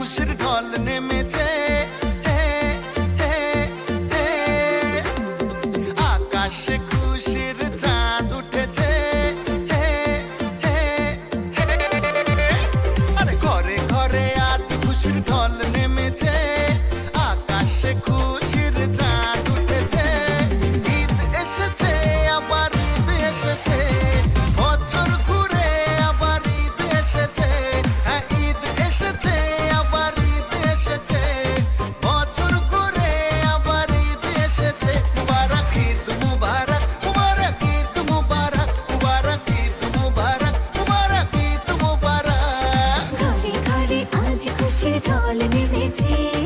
খুশির ঢল নেমেছে। আকাশে খুশির চাঁদ উঠেছে। আরে ঘরে ঘরে আজ খুশির ঢল নেমেছে। আকাশে খুশির চাঁদ উঠেছে। ঈদ এসেছে, আবার ঈদ এসেছে, বছর ঘুরে আবার ঈদ এসেছে। হ্যাঁ, ঈদ এসেছে, আবার ঈদ এসেছে, বছর ঘুরে আবার ঈদ এসেছে। মুবারক ঈদ মুবারক, মুবারক ঈদ মুবারক, মুবারক ঈদ মুবারক, মুবারক ঈদ মুবারক। ঘরে ঘরে আজ খুশির ঢল নেমেছে।